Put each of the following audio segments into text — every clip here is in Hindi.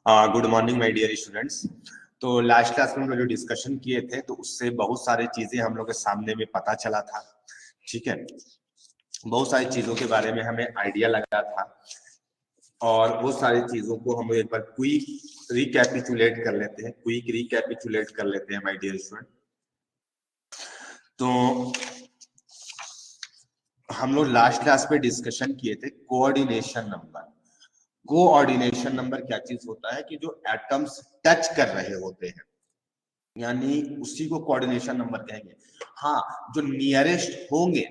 Good morning my dear students. तो लास्ट क्लास में हम लोग जो डिस्कशन किए थे तो उससे बहुत सारी चीजें हम लोग के सामने में पता चला था। ठीक है, बहुत सारी चीजों के बारे में हमें आइडिया लगा था और वो सारी चीजों को हम एक बार क्विक रिकैपिचुलेट कर लेते हैं माय डियर स्टूडेंट। तो हम लोग लास्ट क्लास पे डिस्कशन किए थे कोऑर्डिनेशन नंबर। कोऑर्डिनेशन नंबर क्या चीज होता है कि जो एटम्स टच कर रहे होते हैं, यानी उसी को कोऑर्डिनेशन नंबर कहेंगे। हाँ, जो नियरेस्ट होंगे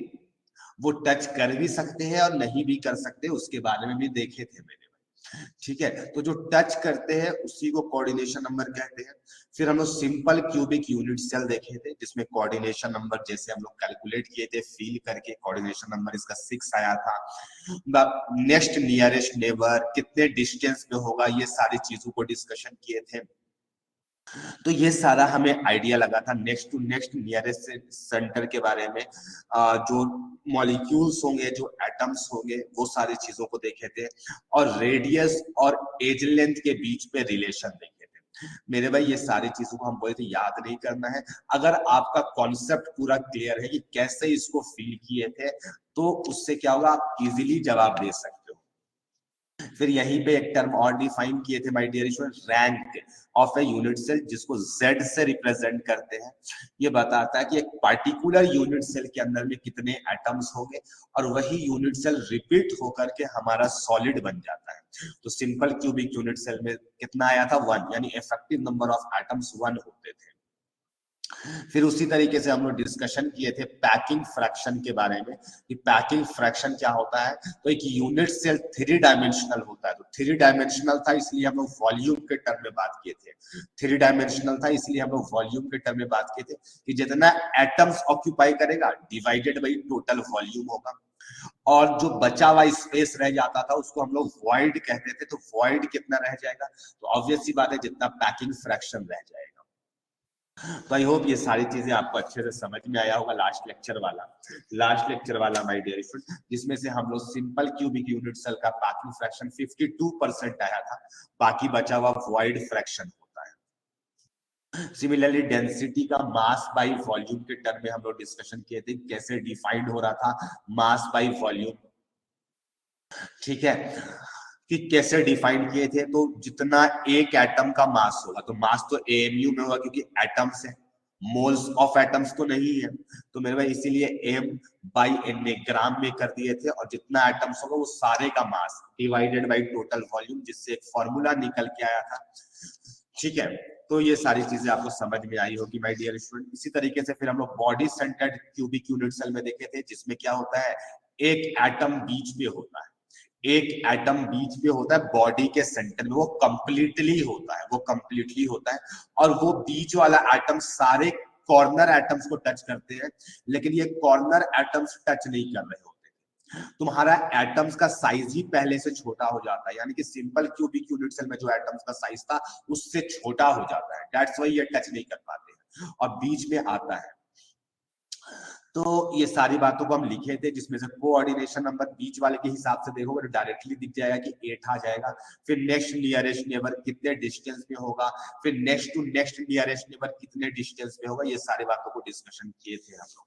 वो टच कर भी सकते हैं और नहीं भी कर सकते, उसके बारे में भी देखे थे मैंने। ठीक है, तो जो टच करते हैं उसी को कोऑर्डिनेशन नंबर कहते हैं। फिर हम लोग सिंपल क्यूबिक यूनिट सेल देखे थे जिसमें कोऑर्डिनेशन नंबर जैसे हम लोग कैलकुलेट किए थे फिल करके, कोऑर्डिनेशन नंबर इसका 6 आया था। नेक्स्ट नियरेस्ट नेबर कितने डिस्टेंस पे होगा, ये सारी चीजों को डिस्कशन किए थे। तो ये सारा हमें आइडिया लगा था। Next to next nearest centre के बारे में, जो मॉलिक्यूल्स होंगे, जो एटम्स होंगे, वो सारी चीजों को देखे थे और रेडियस और एज लेंथ के बीच पे रिलेशन देखे थे। मेरे भाई ये सारी चीजों को हम बोले थे याद नहीं करना है। अगर आपका कॉन्सेप्ट पूरा क्लियर है कि कैसे इसको फील किए थे तो उससे क्या होगा, आप इजीली जवाब दे सकते हो। फिर यहीं पे एक टर्म और डिफाइन किए थे my dear student, rank of a unit cell, जिसको Z से रिप्रेजेंट करते हैं। ये बताता है कि एक पर्टिकुलर यूनिट सेल के अंदर में कितने एटम्स होंगे और वही यूनिट सेल रिपीट होकर के हमारा सॉलिड बन जाता है। तो सिंपल क्यूबिक यूनिट सेल में कितना आया था, 1, यानी इफेक्टिव नंबर ऑफ एटम्स 1 होते थे। फिर उसी तरीके से हम लोग डिस्कशन किए थे पैकिंग फ्रैक्शन के बारे में कि पैकिंग फ्रैक्शन क्या होता है। तो एक यूनिट सेल 3 डायमेंशनल होता है, तो 3 डायमेंशनल था इसलिए हम लोग वॉल्यूम के टर्म में बात किए थे। 3 डायमेंशनल था इसलिए हम लोग वॉल्यूम के टर्म में बात किए थे कि जितना एटम्स ऑक्यूपाई करेगा डिवाइडेड बाई टोटल वॉल्यूम होगा, और जो बचा हुआ स्पेस रह जाता था उसको हम लोग वॉइड कहते थे। तो वॉइड कितना रह जाएगा, तो ऑब्वियस सी बात है जितना पैकिंग फ्रैक्शन रह जाएगा। तो आई होप ये सारी चीजें आपको अच्छे से समझ में आया होगा। लास्ट लेक्चर वाला माय डियर स्टूडेंट, जिसमें से हम लोग सिंपल क्यूबिक यूनिट सेल का पैकिंग फ्रैक्शन 52% आया था, बाकी बचा हुआ वॉइड फ्रैक्शन होता है। सिमिलरली डेंसिटी का मास बाय वॉल्यूम के टर्म में हम लोग डिस्कशन किए थे, कैसे डिफाइंड हो रहा था मास बाय वॉल्यूम। ठीक है, कि कैसे डिफाइन किए थे, तो जितना एक एटम का मास होगा, तो मास तो एएमयू में होगा क्योंकि एटम्स है, मोल्स ऑफ एटम्स तो नहीं है। तो मेरे भाई इसीलिए एम बाई एन ग्राम में कर दिए थे, और जितना एटम्स होगा वो सारे का mass divided by total volume, जिससे एक फॉर्मूला निकल के आया था। ठीक है, तो ये सारी चीजें आपको समझ में आई होगी माय डियर स्टूडेंट। इसी तरीके से फिर हम लोग body centred cubic unit cell में देखे थे, जिसमें क्या होता है, एक एटम बीच में होता है, एक एटम बीच में होता है बॉडी के सेंटर में, वो कंप्लीटली होता है, और वो बीच वाला एटम सारे कॉर्नर एटम्स को टच करते हैं, लेकिन ये कॉर्नर एटम्स टच नहीं कर रहे होते। तुम्हारा एटम्स का साइज ही पहले से छोटा हो जाता है, यानी कि सिंपल क्यूबिक यूनिट सेल में जो एटम्स का साइज था उससे छोटा हो जाता है, दैट्स व्हाई ये टच नहीं कर पाते हैं और बीच में आता है। तो ये सारी बातों को हम लिखे थे, जिसमें से कोऑर्डिनेशन नंबर बीच वाले के हिसाब से देखोगे तो डायरेक्टली दिख जाएगा कि 8 आ जाएगा। फिर नेक्स्ट नियरेस्ट नेबर कितने डिस्टेंस पे होगा, फिर next to next nearest neighbour कितने डिस्टेंस पे होगा, ये सारी बातों को डिस्कशन किए थे हम लोग,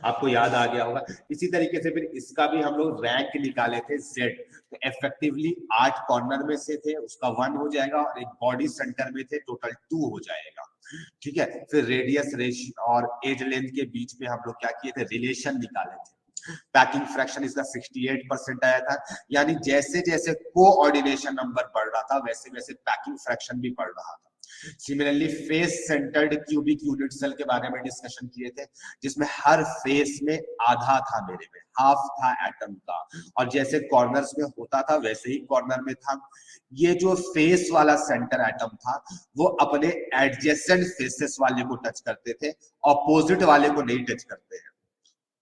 आपको याद आ गया होगा। इसी तरीके से फिर इसका भी हम लोग रैंक निकाले थे जेड, तो इफेक्टिवली 8 कॉर्नर में से थे, उसका 1 हो जाएगा, और एक बॉडी सेंटर में थे, टोटल 2 हो जाएगा। ठीक है, फिर रेडियस रेशियो और एज लेंथ के बीच में हम लोग क्या किए थे, रिलेशन निकाले थे। पैकिंग फ्रैक्शन इसका 68% आया था, यानी जैसे जैसे कोऑर्डिनेशन नंबर बढ़ रहा था वैसे वैसे पैकिंग फ्रैक्शन भी बढ़ रहा था। Similarly face centred cubic unit cell के बारे में डिस्कशन किए थे, जिसमें हर फेस में आधा था, मेरे में हाफ था एटम का, और जैसे कॉर्नर्स में होता था वैसे ही कॉर्नर में था। ये जो फेस वाला सेंटर एटम था वो अपने एडजेसेंट फेसेस वाले को टच करते थे, ऑपोजिट वाले को नहीं टच करते हैं,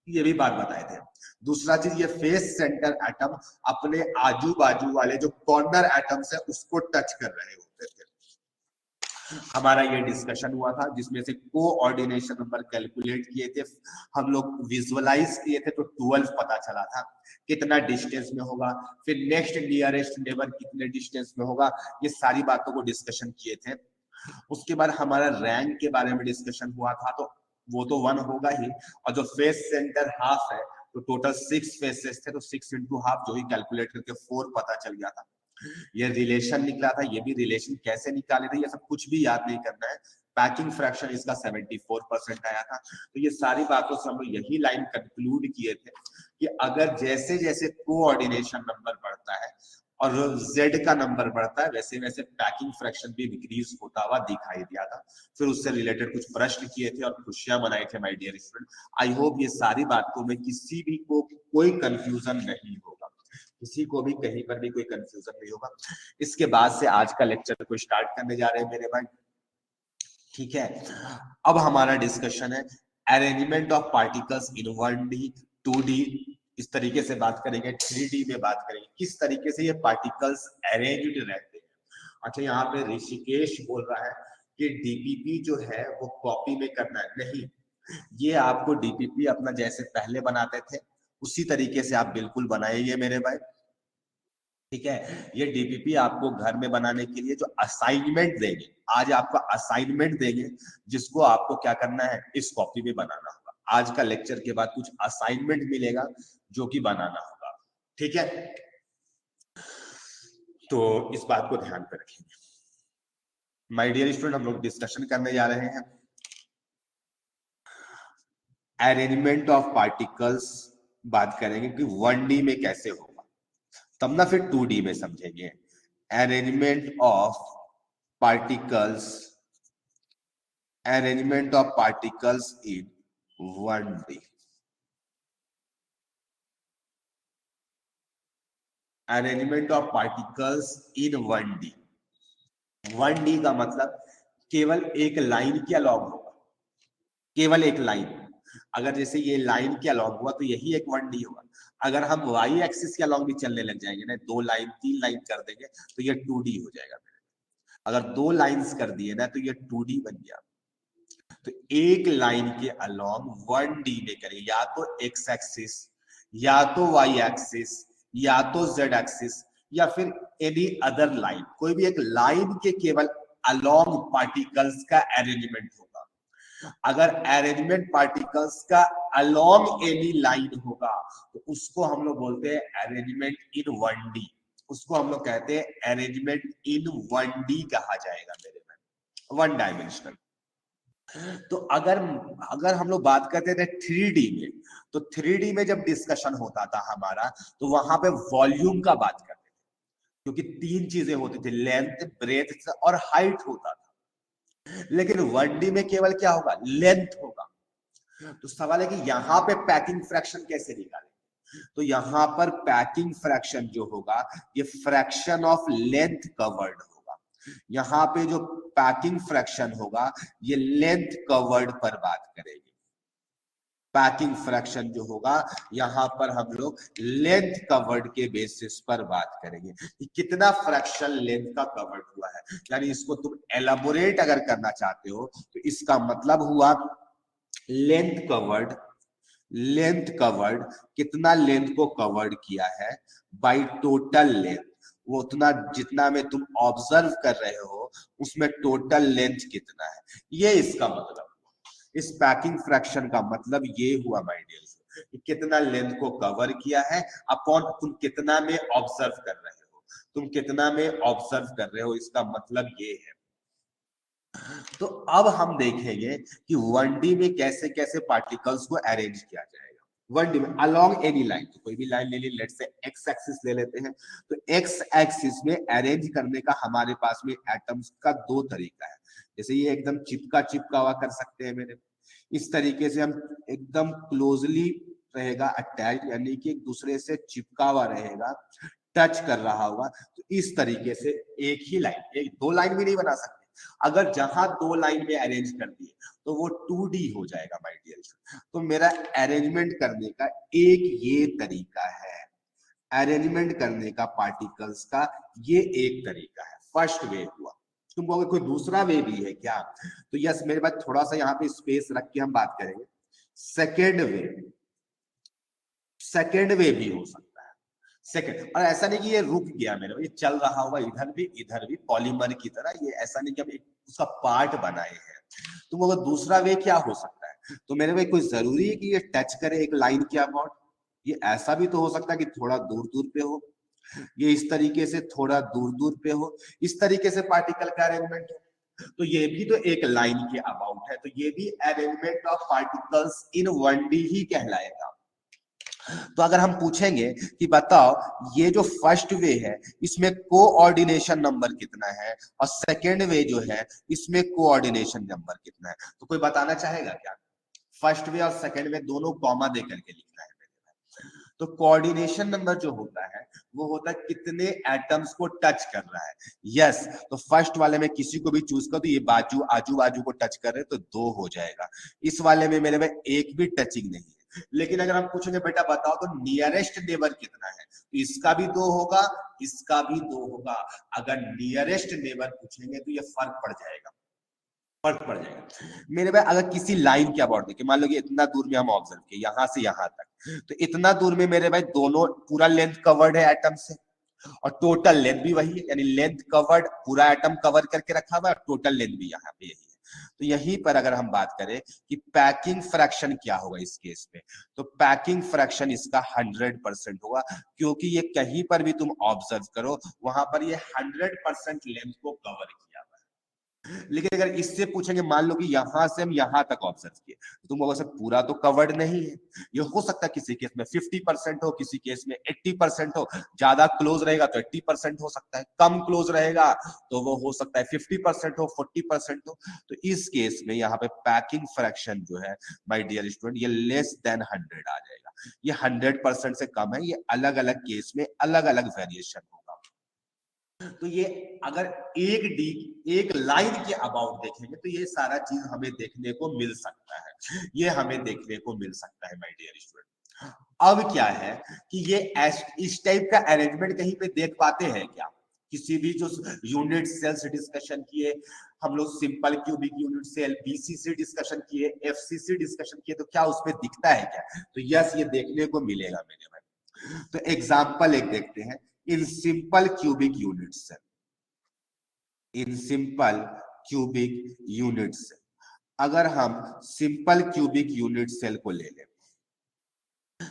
ये भी बात बताए थे। दूसरा चीज, ये फेस सेंटर एटम अपने आजू बाजू वाले जो कॉर्नर एटम्स है उसको टच कर रहे होते थे। हमारा ये डिस्कशन हुआ था जिसमें से कोऑर्डिनेशन नंबर कैलकुलेट किए थे, हम लोग विजुअलाइज किए थे, तो 12 पता चला था कितना डिस्टेंस में होगा, फिर नेक्स्ट नियरेस्ट नेबर कितने डिस्टेंस में होगा, ये सारी बातों को डिस्कशन किए थे। उसके बाद हमारा रैंक के बारे में डिस्कशन हुआ था, तो वो तो 1 होगा ही, और जो फेस सेंटर हाफ है तो टोटल 6 फेसेस थे, तो 6 इंटू हाफ जो ही कैलकुलेट करके 4 पता चल गया था। ये रिलेशन निकला था, ये भी रिलेशन कैसे निकाले थे ये सब कुछ भी याद नहीं करना है। पैकिंग फ्रैक्शन इसका 74% आया था। तो ये सारी बातों से हम लोग यही लाइन कंक्लूड किए थे कि अगर जैसे जैसे कोऑर्डिनेशन नंबर बढ़ता है और z का नंबर बढ़ता है, वैसे वैसे पैकिंग फ्रैक्शन भी डिक्रीज होता हुआ दिखाई दिया था। फिर उससे रिलेटेड कुछ प्रश्न किए थे और खुशियां मनाई थे my dear student. I hope ये सारी बातों में किसी भी को कोई कंफ्यूजन नहीं होगा, किसी को भी कहीं पर भी कोई कंफ्यूजन नहीं होगा। इसके बाद से आज का लेक्चर को स्टार्ट करने जा रहे हैं मेरे भाई, ठीक है। अब हमारा डिस्कशन है arrangement of particles in 1D 2D, इस तरीके से बात करेंगे, 3D में बात करेंगे किस तरीके से ये पार्टिकल्स अरेंज्ड रहते हैं। अच्छा, यहाँ पे ऋषिकेश बोल रहा है कि डीपीपी जो है वो कॉपी में करना है, नहीं, ये आपको डीपीपी अपना जैसे पहले बनाते थे उसी तरीके से आप बिल्कुल बनाइए मेरे भाई, ठीक है। ये डीपीपी आपको घर में बनाने के लिए जो असाइनमेंट देंगे, आज आपका असाइनमेंट देंगे जिसको आपको क्या करना है, इस कॉपी में बनाना होगा। आज का लेक्चर के बाद कुछ असाइनमेंट मिलेगा जो कि बनाना होगा, ठीक है। तो इस बात को ध्यान पर रखेंगे माय डियर स्टूडेंट। हम लोग डिस्कशन करने जा रहे हैं अरेंजमेंट ऑफ पार्टिकल्स, बात करेंगे कि 1D में कैसे होगा, तब ना फिर 2D में समझेंगे। Arrangement of particles, arrangement of particles in 1D, arrangement of particles in 1D। 1D का मतलब केवल एक लाइन के अलॉन्ग होगा, केवल एक लाइन। अगर जैसे ये लाइन के अलॉन्ग हुआ तो यही एक 1D होगा। अगर हम वाई एक्सिस के अलॉन्ग भी चलने लग जाएंगे ना, 2 लाइन 3 लाइन कर देंगे तो ये 2D हो जाएगा। अगर 2 लाइंस कर दिए ना तो ये 2D बन गया। तो एक लाइन के अलोंग 1D में करेंगे, या तो एक्स एक्सिस, या तो वाई एक्सिस, या तो जेड एक्सिस, या फिर एनी अदर लाइन, कोई भी एक लाइन के केवल अलोंग पार्टिकल्स का अरेंजमेंट होगा। अगर अरेंजमेंट पार्टिकल्स का अलोंग एनी लाइन होगा तो उसको हम लोग बोलते हैं अरेंजमेंट इन 1D, उसको हम लोग कहते हैं अरेंजमेंट इन 1D कहा जाएगा मेरे में, 1 डायमेंशनल। तो अगर अगर हम लोग बात करते थे 3D में, तो 3D में जब डिस्कशन होता था हमारा तो वहां पे वॉल्यूम का बात करते थे, क्योंकि 3 चीजें होती थी, लेंथ, ब्रेथ और हाइट होता था। लेकिन 1D में केवल क्या होगा, लेंथ होगा। तो सवाल है कि यहाँ पे पैकिंग फ्रैक्शन कैसे निकालें। तो यहाँ पर पैकिंग फ्रैक्शन जो होगा ये फ्रैक्शन ऑफ लेंथ कवर्ड होगा। यहाँ पे जो पैकिंग फ्रैक्शन होगा ये लेंथ कवर्ड पर बात करेंगे। पैकिंग फ्रैक्शन जो होगा यहाँ पर हम लोग लेंथ कवर्ड के बेसिस पर बात करेंगे कि कितना फ्रैक्शन लेंथ का कवर्ड हुआ है। यानी इसको तुम एलाबोरेट अगर करना चाहते हो तो इसका मतलब हुआ लेंथ कवर्ड, लेंथ कवर्ड कितना लेंथ को कवर्ड किया है बाय टोटल लेंथ, वो उतना जितना में तुम ऑब्जर्व कर रहे हो उसमें टोटल लेंथ कितना है, ये इसका मतलब। इस पैकिंग फ्रैक्शन का मतलब ये हुआ माय डियर कि कितना लेंथ को कवर किया है अपॉन तुम कितना में ऑब्जर्व कर रहे हो, तुम कितना में ऑब्जर्व कर रहे हो, इसका मतलब ये है। तो अब हम देखेंगे कि 1D में कैसे कैसे पार्टिकल्स को अरेंज किया जाएगा। 1D में अलोंग एनी लाइन, तो कोई भी लाइन ले ली, लेट्स से एक्स एक्सिस ले लेते हैं, तो एक्स एक्सिस में अरेंज करने का हमारे पास में एटम्स का 2 तरीका है। जैसे ये एकदम चिपका चिपका हुआ कर सकते हैं मेरे, इस तरीके से हम एकदम क्लोजली रहेगा अटैच, यानी कि एक दूसरे से चिपका हुआ रहेगा, टच कर रहा होगा, तो इस तरीके से एक ही लाइन, एक 2 लाइन भी नहीं बना सकते। अगर जहां 2 लाइन में अरेंज कर दिए तो वो 2D हो जाएगा माय डियर। तो मेरा अरेंजमेंट करने का एक ये तरीका है, अरेंजमेंट करने का पार्टिकल्स का ये एक तरीका है, फर्स्ट वे हुआ। तुम कहोगे कोई दूसरा वे भी है क्या, तो यस मेरे पास थोड़ा सा यहाँ पे स्पेस रख के हम बात करेंगे। सेकेंड वे, सेकेंड वे भी हो सकता है सेकेंड, और ऐसा नहीं कि ये रुक गया मेरे, ये चल रहा होगा इधर भी पॉलीमर की तरह, ये ऐसा नहीं कि हम एक उसका पार्ट बनाए हैं। तुम अगर दूसरा वे क्या हो सकता है, तो मेरे भाई कोई जरूरी है कि ये टच करे एक लाइन के अबाउट, ये ऐसा भी तो हो सकता है कि थोड़ा दूर दूर पे हो, ये इस तरीके से थोड़ा दूर दूर पे हो, इस तरीके से पार्टिकल का अरेंजमेंट हो, तो ये भी तो एक लाइन के अबाउट है, तो ये भी arrangement of particles in 1D ही कहलाएगा। तो अगर हम पूछेंगे कि बताओ ये जो फर्स्ट वे है इसमें कोऑर्डिनेशन नंबर कितना है, और सेकेंड वे जो है इसमें कोऑर्डिनेशन नंबर कितना है, तो कोई बताना चाहेगा क्या? फर्स्ट वे और सेकेंड वे दोनों कॉमा दे करके लिखना है। तो कोऑर्डिनेशन नंबर जो होता है वो होता है कितने एटम्स को टच कर रहा है। यस, तो फर्स्ट वाले में किसी को भी चूज कर, तो ये बाजू आजू बाजू को टच कर रहे तो 2 हो जाएगा। इस वाले में मेरे में एक भी टचिंग नहीं है। लेकिन अगर हम पूछेंगे बेटा बताओ तो नियरेस्ट नेबर कितना है, तो इसका भी 2 होगा, इसका भी 2 होगा। अगर नियरेस्ट नेबर पूछेंगे तो ये फर्क पड़ जाएगा, फर्क पड़ जाएगा मेरे भाई। अगर किसी लाइन के अबाउट देखिए, मान लो कि इतना दूर में हम ऑब्जर्व किए यहां से यहां तक, तो इतना दूर में मेरे भाई दोनों पूरा लेंथ कवर्ड है एटम से, और टोटल लेंथ भी वही है, यानी लेंथ कवर्ड पूरा एटम कवर करके रखा हुआ है, टोटल लेंथ भी यहाँ पे यही है। तो यहीं पर अगर हम बात करें कि पैकिंग फ्रैक्शन क्या होगा इस केस में, तो पैकिंग फ्रैक्शन इसका 100% होगा, क्योंकि ये कहीं पर भी तुम ऑब्जर्व करो वहां पर ये 100% लेंथ को कवर किया हुआ है। लेकिन अगर इससे पूछेंगे, मान लो कि यहां से हम यहां तक ऑब्जर्व किए, तो तुम बोलोगे पूरा तो कवर्ड नहीं है, ये हो सकता है किसी केस में 50% हो, किसी केस में 80% हो, ज्यादा क्लोज रहेगा तो 80% हो सकता है, कम क्लोज रहेगा तो वो हो सकता है 50% हो, 40% हो। तो इस केस में यहाँ पे पैकिंग फ्रैक्शन जो है माय डियर स्टूडेंट, ये लेस देन 100 आ जाएगा। ये 100% से कम है, ये अलग अलग केस में अलग अलग वेरिएशन होगा। तो ये अगर एक लाइन के अबाउट देखेंगे तो ये सारा चीज हमें देखने को मिल सकता है, ये हमें देखने को मिल सकता है माय डियर स्टूडेंट। अब क्या है कि ये इस टाइप का अरेंजमेंट कहीं पे देख पाते हैं क्या? किसी भी जो यूनिट सेल से डिस्कशन किए हम लोग, simple cubic unit cell, BCC discussion किए, एफसीसी डिस्कशन किए, तो क्या उसमें दिखता है क्या? तो यस, ये देखने को मिलेगा मेरे भाई। तो एग्जाम्पल एक देखते हैं, in simple cubic unit cell, in simple cubic unit cell, अगर हम सिंपल क्यूबिक यूनिट सेल को ले लें,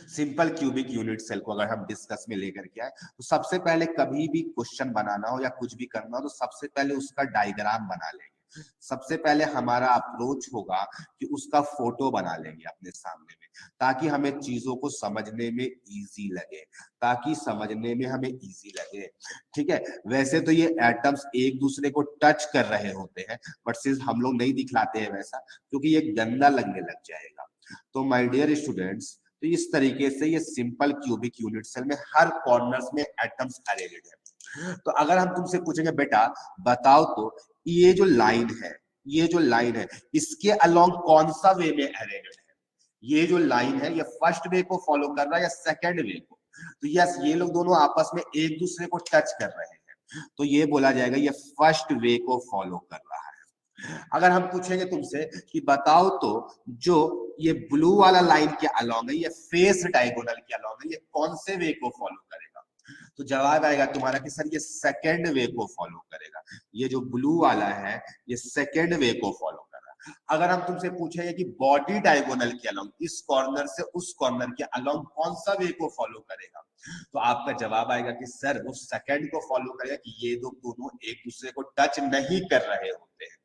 सिंपल क्यूबिक यूनिट सेल को अगर हम डिस्कस में लेकर के आए, तो सबसे पहले कभी भी क्वेश्चन बनाना हो या कुछ भी करना हो तो सबसे पहले उसका डायग्राम बना लेंगे। सबसे पहले हमारा अप्रोच होगा कि उसका फोटो बना लेंगे अपने सामने में, ताकि हमें चीजों को समझने में इजी लगे, ताकि समझने में हमें इजी लगे। ठीक है, वैसे तो ये एटम्स एक दूसरे को टच कर रहे होते हैं, बट सिर्फ हम लोग नहीं दिखलाते हैं वैसा, क्योंकि ये गंदा लगने लग जाएगा। तो माय डियर स्टूडेंट्स, तो इस तरीके से ये सिंपल क्यूबिक यूनिट सेल में हर कॉर्नर्स में एटम्स अरेंज्ड है। तो अगर हम तुमसे पूछेंगे बेटा बताओ तो ये जो लाइन है, ये जो लाइन है इसके अलोंग कौन सा वे में अरेंज्ड है? ये जो लाइन है ये फर्स्ट वे को फॉलो कर रहा है या सेकंड वे को? तो यस, ये लोग दोनों आपस में एक दूसरे को टच कर रहे हैं, तो ये बोला जाएगा ये फर्स्ट वे को फॉलो कर रहा है। अगर हम पूछेंगे तुमसे कि बताओ तो जो ये ब्लू वाला लाइन के अलोंग है, ये फेस डायगोनल के अलोंग है, ये कौन से वे को फॉलो करेगा? तो जवाब आएगा तुम्हारा कि सर ये सेकंड वे को फॉलो करेगा। ये जो ब्लू वाला है ये सेकंड वे को फॉलो कर रहा है। अगर हम तुमसे पूछेंगे कि बॉडी डायगोनल के अलोंग, इस कॉर्नर से उस कॉर्नर के अलोंग कौन सा वे को फॉलो करेगा, तो आपका जवाब आएगा कि सर वो सेकंड को फॉलो करेगा, कि ये दोनों एक दूसरे को टच नहीं कर रहे होते हैं।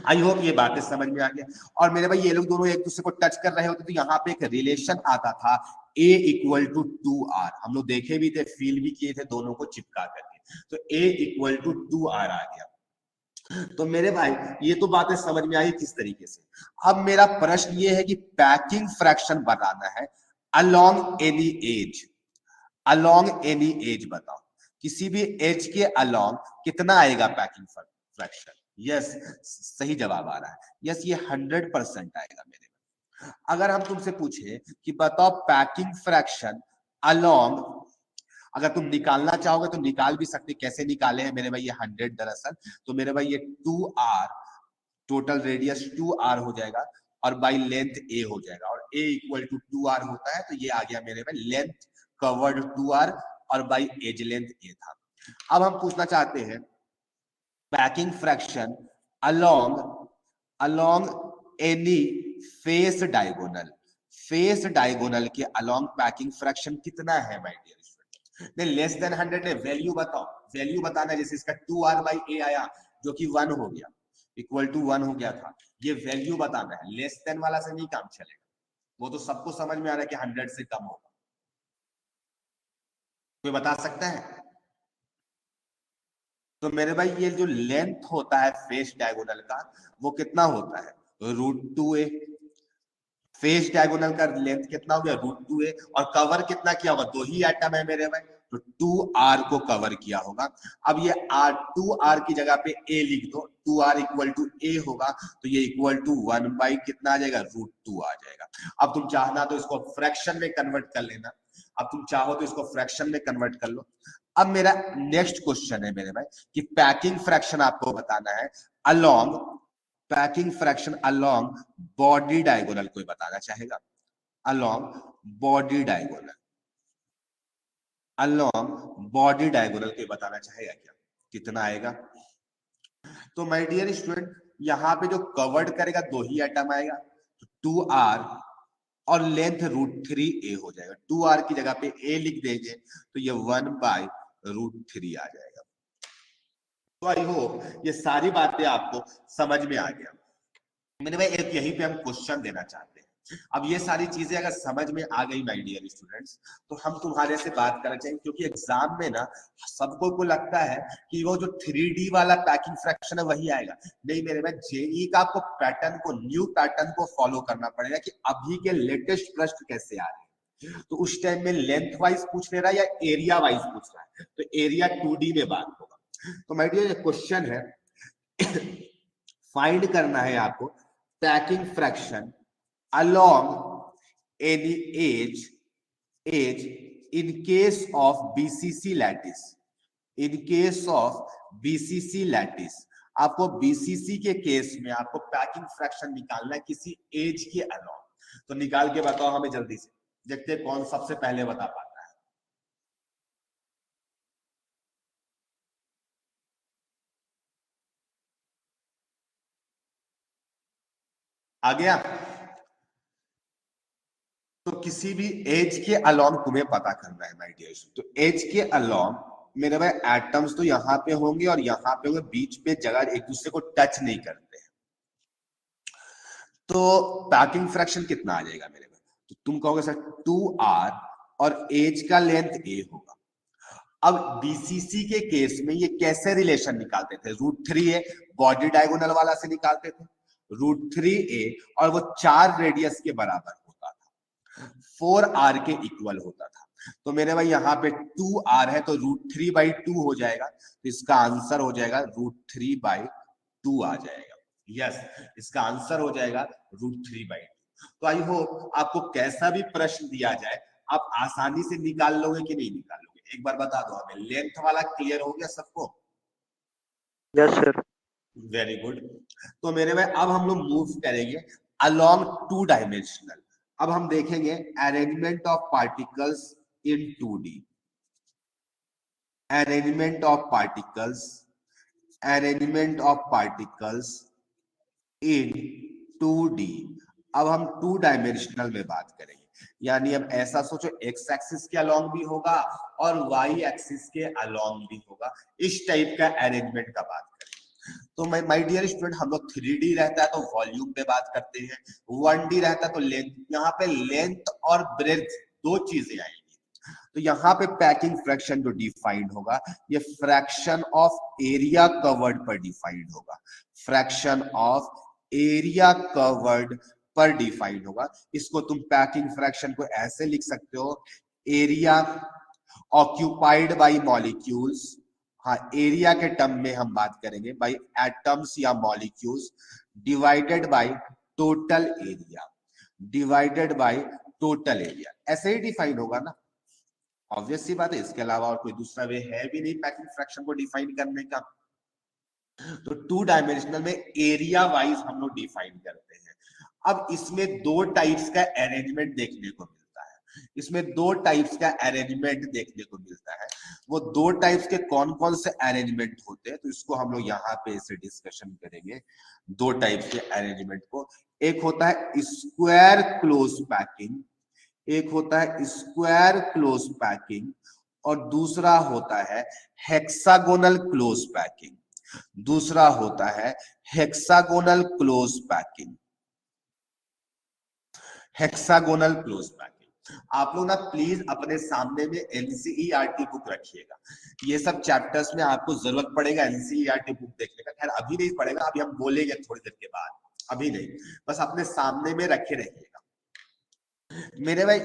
आई होप ये बातें समझ में आ गया। और मेरे भाई ये लोग दोनों एक दूसरे को टच कर रहे होते तो यहाँ पे एक रिलेशन आता था A इक्वल टू 2R, हम लोग देखे भी थे, फील भी किए थे दोनों को चिपका करके, तो A इक्वल टू 2R आ गया। तो मेरे भाई ये तो बातें समझ में आई किस तरीके से। अब मेरा प्रश्न ये है कि पैकिंग फ्रैक्शन बनाना है along any as, along any as बताओ, किसी भी एज के अलोंग कितना आएगा पैकिंग फ्रैक्शन? यस, सही जवाब आ रहा है, यस ये 100% आएगा मेरे में। अगर हम तुमसे पूछे कि बताओ पैकिंग फ्रैक्शन अलोंग अगर तुम निकालना चाहोगे तो निकाल भी सकते, कैसे निकाले हैं मेरे भाई ये 100 दरअसल, तो मेरे भाई ये 2r, टोटल रेडियस 2r हो जाएगा और बाई लेंथ a हो जाएगा, और a इक्वल टू 2r होता है, तो ये आ गया मेरे भाई लेंथ कवर्ड 2r और बाई एज लेंथ a था। अब हम पूछना चाहते हैं packing fraction along any face diagonal, face diagonal के अलोंग पैकिंग फ्रैक्शन कितना है माय डियर स्टूडेंट? नहीं लेस देन 100 है, वैल्यू बताओ, वैल्यू बताना है। जैसे इसका 2r बाई a आया जो कि 1 हो गया, इक्वल टू 1 हो गया था, ये वैल्यू बताना है, लेस देन वाला से नहीं काम चलेगा, वो तो सबको समझ में आ रहा है कि 100 से कम होगा। कोई बता सकता है? तो मेरे भाई ये जो लेंथ होता है फेस डायगोनल का वो कितना होता है? √2a। फेस डायगोनल का लेंथ कितना हो गया? √2a। और कवर कितना किया होगा? 2 ही एटम है मेरे भाई, तो 2r को कवर किया होगा। अब ये r 2r की जगह पे a लिख दो, 2r इक्वल टू a होगा, तो ये इक्वल टू 1 बाई कितना आ जाएगा? √2 आ जाएगा। अब तुम चाहना तो इसको फ्रैक्शन में कन्वर्ट कर लेना, अब तुम चाहो तो इसको फ्रैक्शन में कन्वर्ट कर लो। अब मेरा नेक्स्ट क्वेश्चन है मेरे भाई कि पैकिंग फ्रैक्शन आपको बताना है along, packing fraction along body diagonal, कोई बताना चाहेगा? Along body diagonal, along body diagonal कोई बताना चाहेगा क्या? कितना आएगा? तो माय डियर स्टूडेंट यहाँ पे जो कवर्ड करेगा 2 ही एटम आएगा, तो 2r और लेंथ √3a हो जाएगा। 2r की जगह पे a लिख देंगे तो ये 1 बाई √3 आ जाएगा। तो आई होप ये सारी बातें आपको समझ में आ गया। मैंने भाई एक यहीं पे हम क्वेश्चन देना चाहते हैं। अब ये सारी चीजें अगर समझ में आ गई माय डियर स्टूडेंट्स, तो हम तुम्हारे से बात करना चाहेंगे, क्योंकि एग्जाम में ना सबको को लगता है कि वो जो 3D वाला पैकिंग फ्रैक्शन है वही आएगा। नहीं मेरे भाई, जेई का आपको पैटर्न को, न्यू पैटर्न को फॉलो करना पड़ेगा कि अभी के लेटेस्ट प्रश्न कैसे आ रहे हैं। तो उस टाइम में लेंथ वाइज पूछ ले रहा है या एरिया वाइज पूछ रहा है, तो एरिया 2D में बात होगा। तो माय डियर क्वेश्चन है फाइंड करना है आपको packing fraction along any age in case of BCC lattice, in case of BCC lattice। आपको BCC के केस में आपको पैकिंग फ्रैक्शन निकालना है किसी एज के अलोंग। तो निकाल के बताओ हमें जल्दी से, देखते हैं कौन सबसे पहले बता पाता है। आ गया? तो किसी भी एज के अलोंग तुम्हें पता करना है माय डियर। तो एज के अलोंग मेरे भाई एटम्स तो यहाँ पे होंगे और यहाँ पे होंगे, बीच पे जगह एक दूसरे को टच नहीं करते हैं, तो पैकिंग फ्रैक्शन कितना आ जाएगा मेरे भाई? तो तुम कहोगे सर 2r और एज का लेंथ a होगा। अब बीसीसी के केस में ये कैसे रिलेशन निकालते थे? √3a बॉडी डायगोनल वाला से निकालते थे, √3a और वो 4 रेडियस के बराबर होता था, 4r के इक्वल होता था। तो मेरे भाई यहाँ पे 2r है तो √3/2 हो जाएगा, तो इसका आंसर हो जाएगा √3/2 आ जाएगा। यस, इसका आंसर हो जाएगा √3/2। तो आई होप आपको कैसा भी प्रश्न दिया जाए आप आसानी से निकाल लोगे कि नहीं निकाल लोगे? एक बार बता दो हमें। लेंथ वाला क्लियर हो गया सबको? Yes sir. Very good. तो मेरे भाई अब हम लोग मूव करेंगे अलोंग 2 डायमेंशनल। अब हम देखेंगे arrangement of particles in 2D, arrangement of particles, arrangement of particles in 2D। अब हम 2 डायमेंशनल में बात करेंगे, यानी अब ऐसा सोचो एक्स एक्सिस के अलोंग भी होगा और वाई एक्सिस के अलोंग भी होगा, इस टाइप का अरेंजमेंट का बात करेंगे। तो माय डियर स्टूडेंट हम लोग 3D रहता है तो वॉल्यूम पे बात करते हैं, 1D रहता है तो लेंथ। यहाँ पे लेंथ और ब्रेड्थ दो चीजें आएंगी। तो यहाँ पे पैकिंग फ्रैक्शन जो डिफाइंड होगा ये फ्रैक्शन ऑफ एरिया कवर्ड पर डिफाइंड होगा, फ्रैक्शन ऑफ एरिया कवर्ड पर डिफाइंड होगा। इसको तुम पैकिंग फ्रैक्शन को ऐसे लिख सकते हो, एरिया ऑक्यूपाइड बाय मॉलिक्यूल्स, हाँ एरिया के टर्म में हम बात करेंगे, बाय एटम्स या molecules divided by total area, divided by total area, ऐसे ही डिफाइन होगा ना। ऑब्वियस सी बात है, इसके अलावा और कोई दूसरा वे है भी नहीं पैकिंग फ्रैक्शन को डिफाइन करने का। तो टू डायमेंशनल में एरिया वाइज हम लोग डिफाइन करते हैं। अब इसमें दो टाइप्स का अरेंजमेंट देखने को मिलता है, इसमें दो टाइप्स का अरेंजमेंट देखने को मिलता है। वो दो टाइप्स के कौन कौन से अरेंजमेंट होते हैं, तो इसको हम लोग यहाँ पे इसे डिस्कशन करेंगे, दो टाइप्स के अरेंजमेंट को। एक होता है स्क्वायर क्लोज पैकिंग, एक होता है स्क्वायर क्लोज पैकिंग, और दूसरा होता है हेक्सागोनल क्लोज पैकिंग। दूसरा होता है hexagonal close packing. Hexagonal close packing आप लोग ना प्लीज अपने सामने में एनसीईआरटी बुक रखिएगा। ये सब चैप्टर्स में आपको जरूरत पड़ेगा एनसीईआरटी बुक देखने का। खैर अभी नहीं पड़ेगा, अभी हम बोलेंगे थोड़ी देर के बाद, अभी नहीं, बस अपने सामने में रखे रहिएगा मेरे भाई।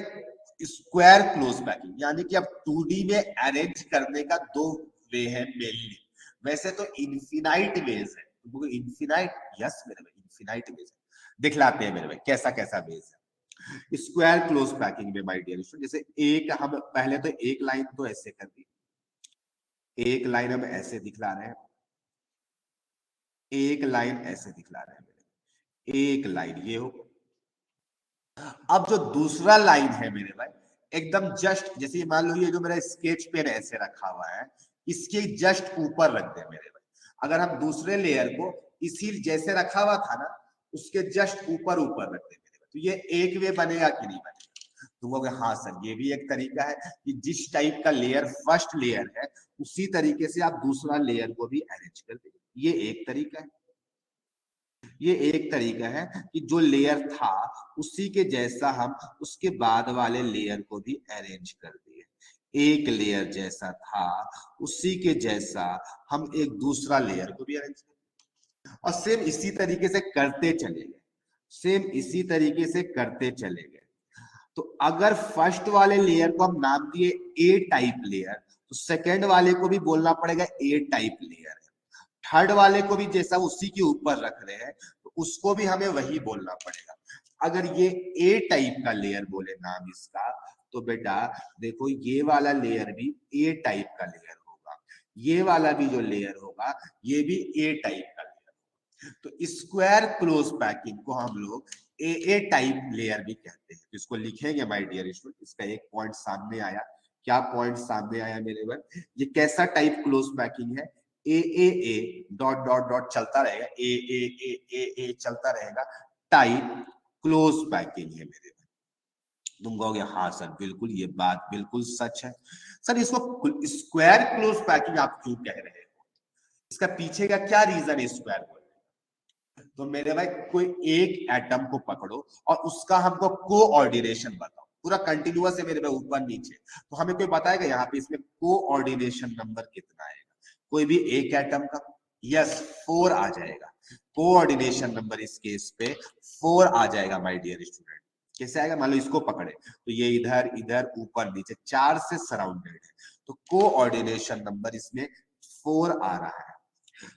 स्क्वायर क्लोज पैकिंग यानी कि अब 2D में अरेंज करने का दो वे है मेनली। वैसे तो इन्फिनाइट वेज है, इन्फिनाइट, यस मेरे भाई इन्फिनाइट वेज है। दिखलाते हैं मेरे भाई कैसा कैसा वेज है स्क्वायर क्लोज पैकिंग में माय डियर स्टूडेंट। जैसे एक हम पहले तो एक लाइन तो ऐसे कर दी, एक लाइन हम ऐसे दिखला रहे हैं, एक लाइन ऐसे दिखला रहे हैं मेरे, एक लाइन ये हो। अब जो दूसरा लाइन है मेरे भाई एकदम जस्ट, जैसे मान लो ये जो मेरा स्केच पेन ऐसे रखा हुआ है, इसके जस्ट ऊपर रख दे मेरे भाई। अगर हम दूसरे लेयर को इसी जैसे रखा हुआ था ना, उसके जस्ट ऊपर ऊपर रख दे मेरे भाई, तो ये एक वे बनेगा कि नहीं बनेगा? तुम कहोगे हाँ सर ये भी एक तरीका है कि जिस टाइप का लेयर फर्स्ट लेयर है उसी तरीके से आप दूसरा लेयर को भी अरेंज कर दे, ये एक तरीका है। ये एक तरीका है कि जो लेयर था उसी के जैसा हम उसके बाद वाले लेयर को भी अरेंज कर दिए। एक लेयर जैसा था उसी के जैसा हम एक दूसरा लेयर को भी अरेंज कर दिए, और सेम इसी तरीके से करते चले गए, सेम इसी तरीके से करते चले गए। तो अगर फर्स्ट वाले लेयर को हम नाम दिए ए टाइप लेयर, तो सेकेंड वाले को भी बोलना पड़ेगा ए टाइप लेयर है। थर्ड वाले को भी जैसा उसी के ऊपर रख रहे हैं तो उसको भी हमें वही बोलना पड़ेगा। अगर ये ए टाइप का लेयर बोले नाम इसका, तो बेटा देखो ये वाला लेयर भी ए टाइप का लेयर होगा, ये वाला भी जो लेयर होगा ये भी ए टाइप का लेयर होगा। तो स्क्वायर क्लोज पैकिंग को हम लोग ए टाइप लेयर भी कहते हैं। तो इसको लिखेंगे माय डियर स्टूडेंट, इसका एक पॉइंट सामने आया। क्या पॉइंट सामने आया मेरे भाई? ये कैसा टाइप क्लोज पैकिंग है? ए डॉट डॉट डॉट चलता रहेगा, ए चलता रहेगा, टाइप क्लोज पैकिंग है मेरे भाई। तुम कहोगे हाँ सर बिल्कुल ये बात बिल्कुल सच है। सर इसको स्क्वायर क्लोज पैकिंग आप क्यों कह रहे हो? इसका पीछे का क्या रीजन है स्क्वायर बोलने? तो मेरे भाई कोई एक एटम को पकड़ो और उसका हमको कोऑर्डिनेशन बताओ, पूरा कंटिन्यूअस है मेरे भाई ऊपर नीचे, तो हमें कोई बताएगा यहाँ पे इसमें कोऑर्डिनेशन नंबर कितना आएगा? कोई भी एक एटम का, यस 4 आ जाएगा। कोऑर्डिनेशन नंबर इस केस पे 4 आ जाएगा माय डियर स्टूडेंट। कैसे आएगा? मान लो इसको पकड़े तो ये इधर इधर ऊपर नीचे 4 से सराउंडेड है, तो कोऑर्डिनेशन नंबर इसमें 4 आ रहा है।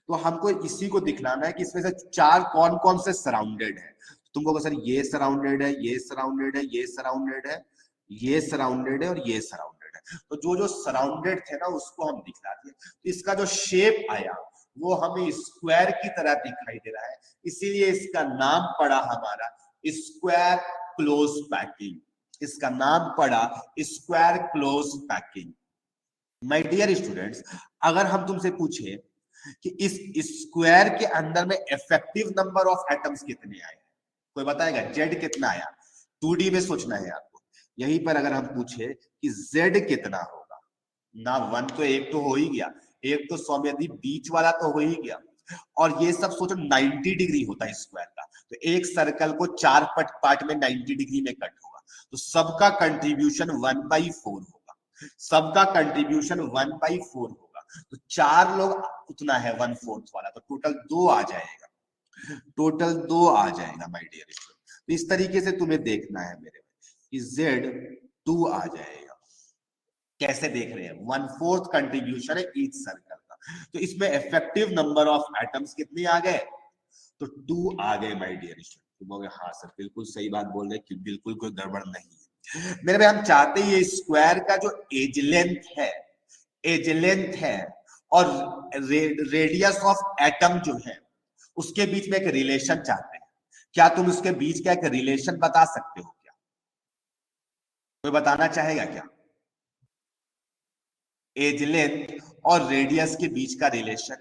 तो हमको इसी को दिखलाना है कि इसमें से 4 कौन कौन से सराउंडेड है। तुम कहोगे सर ये सराउंडेड है, ये सराउंडेड है, ये सराउंडेड है, ये सराउंडेड है और ये सराउंडेड है। तो जो जो सराउंडेड थे ना उसको हम दिखला दिए। तो इसका जो शेप आया वो हमें स्क्वायर की तरह दिखाई दे रहा है, इसीलिए इसका नाम पड़ा हमारा स्क्वायर क्लोज पैकिंग। इसका नाम पड़ा square close packing. My dear students, अगर हम तुमसे पूछे कि इस स्क्वायर के अंदर में इफेक्टिव नंबर ऑफ एटम्स कितने आए, कोई बताएगा? जेड कितना आया? 2D में सोचना है आपको। यहीं पर अगर हम पूछे कि जेड कितना होगा ना, 1 तो एक तो हो ही गया, एक तो सौम्यदीप बीच वाला तो हो ही गया, और ये सब सोचो 90 डिग्री होता है स्क्वायर का, तो एक सर्कल को 4 पार्ट में 90 डिग्री में कट होगा, तो सबका कंट्रीब्यूशन 1/4 होगा, सबका कंट्रीब्यूशन 1/4 होगा। तो 4 लोग उतना है 1/4 वाला, तो टोटल 2 आ जाएगा, टोटल 2 आ जाएगा माय डियर स्टूडेंट। तो इस तरीके से तुम्हें देखना है मेरे कि Z 2 आ जाएगा। कैसे देख रहे हैं? 1/4 कंट्रीब्यूशन है ईच सर्कल का, तो इसमें इफेक्टिव नंबर ऑफ एटम्स कितने आ गए? तो 2 आ गए माय डियर स्टूडेंट। तुम कहोगे हाँ सर बिल्कुल सही बात बोल रहे कि बिल्कुल कोई गड़बड़ नहीं है। मेरे भाई हम चाहते हैं ये स्क्वायर का जो एज लेंथ है और रेडियस ऑफ एटम जो है उसके बीच में एक रिलेशन चाहते हैं। क्या तुम उसके बीच का एक रिलेशन बता सकते हो क्या? कोई बताना चाहेगा क्या? एज लेंथ और रेडियस के बीच का रिलेशन।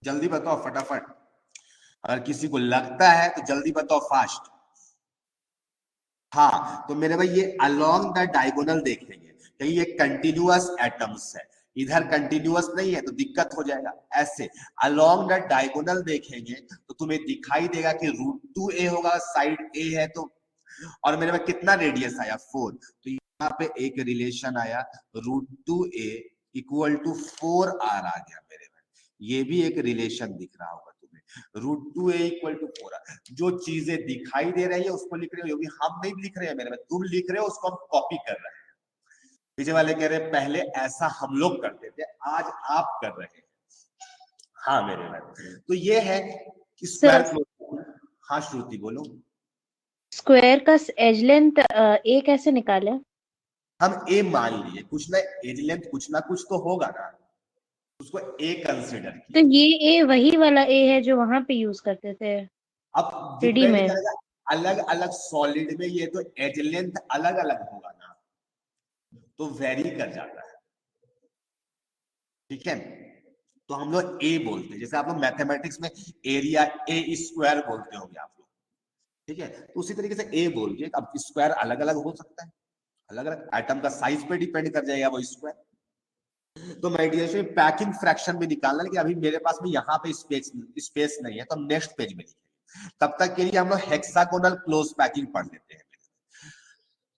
जल्दी बताओ फटाफट। अगर किसी को लगता है तो जल्दी बताओ फास्ट। हाँ तो मेरे भाई ये अलोंग द डायगोनल देखेंगे कहीं ये कंटिन्यूअस एटम्स है, इधर कंटिन्यूअस नहीं है तो दिक्कत हो जाएगा। ऐसे अलोंग द डायगोनल देखेंगे तो तुम्हें दिखाई देगा कि √2a होगा, साइड ए है तो। और मेरे में कितना रेडियस आया 4, तो यहाँ पे एक रिलेशन आया √2a इक्वल टू 4r आ गया मेरे में। ये भी एक रिलेशन दिख रहा होगा तुम्हें, √2a इक्वल टू 4r। जो चीजें दिखाई दे रही है उसको लिख रहे हो, हम नहीं लिख रहे हैं मेरे में, तुम लिख रहे हो, उसको हम कॉपी कर रहे हैं। पीछे वाले कह रहे हैं पहले ऐसा हम लोग करते थे, आज आप कर रहे हैं। हाँ मेरे भाई तो ये है स्क्वायर क्लोज। हाँ श्रुति बोलो। स्क्वायर का एज लेंथ ए कैसे निकाले? हम ए मान लिए, कुछ ना एज लेंथ कुछ ना कुछ तो होगा ना, उसको ए कंसीडर किया। तो ये ए वही वाला ए है जो वहां पे यूज करते थे अब 3D डिपेंड में? करेगा, अलग अलग सॉलिड में ये तो एज लेंथ अलग अलग होगा ना, तो वेरी कर जाता है। ठीक है तो हम लोग ए बोलते हैं, जैसे आप लोग मैथमेटिक्स में एरिया ए स्क्वायर बोलते होंगे आप लोग। ठीक है तो उसी तरीके से ए बोल के, अब स्क्वायर अलग अलग हो सकता है, अलग अलग एटम का साइज पे डिपेंड कर जाएगा वो स्क्वायर। तो माय डियर पैकिंग फ्रैक्शन भी निकालना, लेकिन अभी मेरे पास में यहाँ पे स्पेस नहीं है, तो हम नेक्स्ट पेज में लिखेंगे। तब तक के लिए हम लोग हेक्सागोनल क्लोज पैकिंग पढ़ लेते हैं।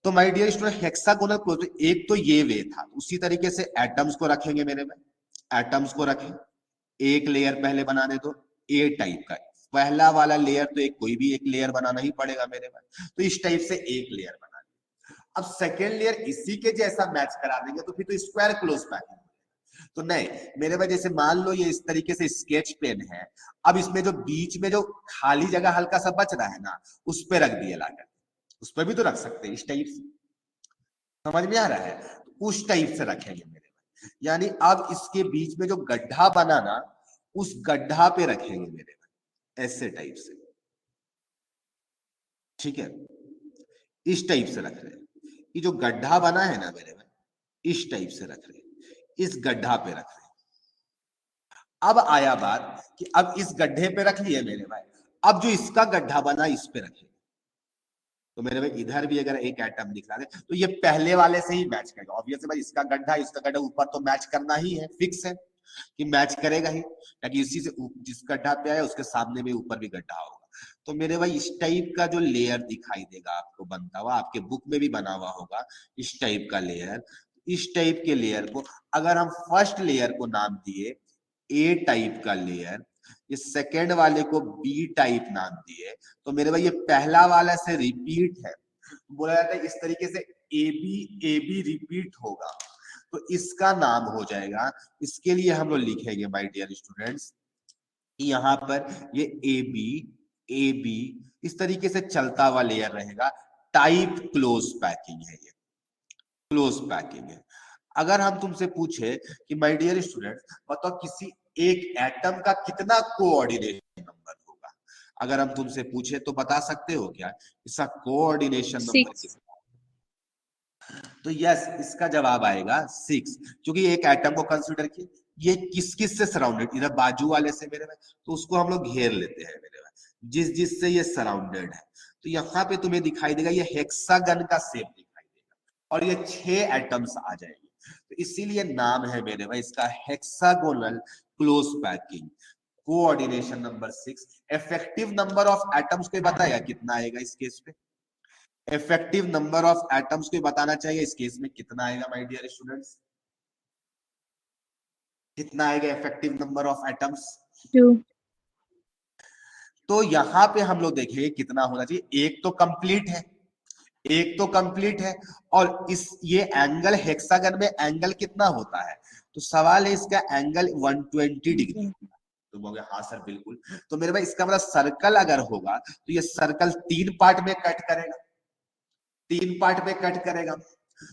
तो my dear student hexagonal close, एक तो ये वे था, उसी तरीके से एटम्स को रखेंगे मेरे में। एटम्स को रखें, एक लेयर पहले बनाने दो ए टाइप का, पहला वाला लेयर तो एक कोई भी एक लेयर बनाना ही पड़ेगा मेरे में, तो इस टाइप से एक लेयर बना लिया। अब सेकेंड लेयर इसी के जैसा मैच करा देंगे तो फिर तो स्क्वायर क्लोज पैकिंग। तो नहीं मेरे भाई, जैसे मान लो ये इस तरीके से स्केच पेन है, अब इसमें जो बीच में जो खाली जगह हल्का सा बच रहा है ना, उस पर रख दिए लाकर, उस पर भी तो रख सकते हैं इस टाइप से। समझ में आ रहा है? उस टाइप से रखेंगे मेरे भाई, यानी अब इसके बीच में जो गड्ढा बना ना, उस गड्ढा पे रखेंगे मेरे भाई, ऐसे टाइप से। ठीक है इस टाइप से रख रहे हैं, ये जो गड्ढा बना है ना मेरे भाई, इस टाइप से रख रहे हैं, इस गड्ढा पे रख रहे हैं। अब आया बात कि अब इस गड्ढे पे रख लिए मेरे भाई, अब जो इसका गड्ढा बना इस पे रखेंगे। तो मेरे भाई इधर भी अगर एक एटम दिखला दे तो ये पहले वाले से ही मैच करेगा। ऑब्वियस भाई इसका गड्ढा ऊपर तो मैच करना ही है, फिक्स है कि मैच करेगा ही, ताकि इसी से जिस गड्ढा पे आया उसके सामने में ऊपर भी गड्ढा होगा। तो मेरे भाई इस टाइप का जो लेयर दिखाई देगा आपको बनता हुआ, आपके बुक में भी बना हुआ होगा इस टाइप का लेयर। इस टाइप के लेयर को अगर हम फर्स्ट लेयर को नाम दिए ए टाइप का लेयर, इस सेकेंड वाले को बी टाइप नाम दिए, तो मेरे भाई ये पहला वाला से रिपीट है, बोला जाता है इस तरीके से ए बी रिपीट होगा, तो इसका नाम हो जाएगा। इसके लिए हम लोग लिखेंगे माय डियर स्टूडेंट्स, यहाँ पर ये ए बी इस तरीके से चलता हुआ लेयर रहेगा, टाइप क्लोज पैकिंग है, ये क्लोज पैकिंग है। अगर हम तुमसे पूछे कि माय डियर स्टूडेंट बताओ किसी एक एटम का कितना कोऑर्डिनेशन नंबर होगा, अगर हम तुमसे पूछे तो बता सकते हो क्या इसका कोऑर्डिनेशन नंबर कितना? तो यस इसका जवाब आएगा 6, क्योंकि एक एटम को कंसीडर किए, ये किस किस से सराउंडेड, इधर बाजू वाले से मेरे में, तो उसको हम लोग घेर लेते हैं मेरे में, जिस जिससे ये सराउंडेड है। तो यहाँ पे तुम्हें दिखाई देगा ये हेक्सागन का शेप दिखाई देगा और ये 6 एटम्स आ जाएंगे, तो इसीलिए नाम है मेरे भाई इसका hexagonal close packing, coordination number 6। Effective number of atoms को बताया कितना आएगा इस केस पे, इफेक्टिव नंबर ऑफ एटम्स को बताना चाहिए इस केस में कितना आएगा माय डियर स्टूडेंट्स, कितना आएगा इफेक्टिव नंबर ऑफ एटम्स? 2। तो यहाँ पे हम लोग देखेंगे कितना होना चाहिए, एक तो कंप्लीट है, एक तो कंप्लीट है, और इस ये एंगल हेक्सागन में एंगल कितना होता है, तो तो सवाल है इसका एंगल 120 डिग्री। तो बोलोगे हाँ सर बिल्कुल। तो मेरे भाई इसका मतलब सर्कल अगर होगा तो ये सर्कल 3 पार्ट में कट करेगा, 3 पार्ट में कट करेगा।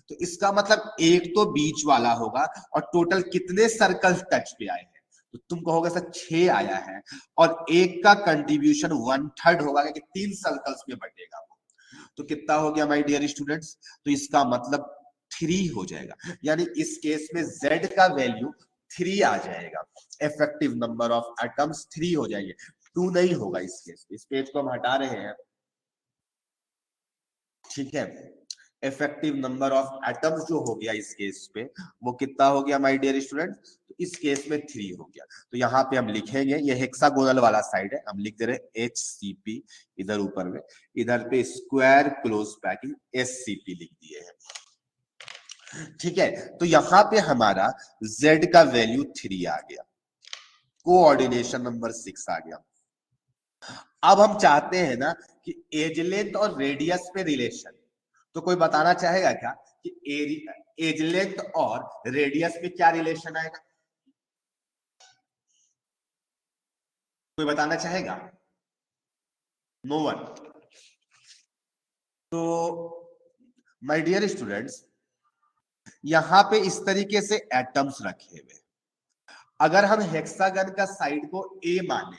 तो इसका मतलब एक तो बीच वाला होगा, और टोटल कितने सर्कल टच पे आए हैं? तो तुम कहोगे सर 6 आया है, और एक का कंट्रीब्यूशन 1/3 होगा कि 3 सर्कल्स में बटेगा वो। तो कितना हो गया माय डियर स्टूडेंट्स? तो इसका मतलब 3 हो जाएगा। यानी इस केस में z का वैल्यू 3 आ जाएगा। इफेक्टिव नंबर ऑफ एटम्स 3 हो जाएंगे, 2 नहीं होगा इस केस। इस पेज को हम हटा रहे हैं, ठीक है। इफेक्टिव नंबर ऑफ एटम्स जो हो गया इस केस पे, वो कितना हो गया माय डियर स्टूडेंट? तो इस केस में 3 हो गया। तो यहाँ पे हम लिखेंगे, ये हेक्सागोनल वाला साइड है, हम लिख दे रहे HCP इधर ऊपर में, इधर पे स्क्वायर क्लोज पैकिंग SCP लिख दिए हैं, ठीक है। तो यहाँ पे हमारा Z का वैल्यू 3 आ गया, कोऑर्डिनेशन नंबर 6 आ गया। अब हम चाहते हैं ना कि एज लेंथ और रेडियस पे रिलेशन, तो कोई बताना चाहेगा क्या कि एज लेंथ और रेडियस में क्या रिलेशन आएगा? कोई बताना चाहेगा? No one. तो माय डियर स्टूडेंट्स, यहां पे इस तरीके से एटम्स रखे हुए, अगर हम हेक्सागन का साइड को ए माने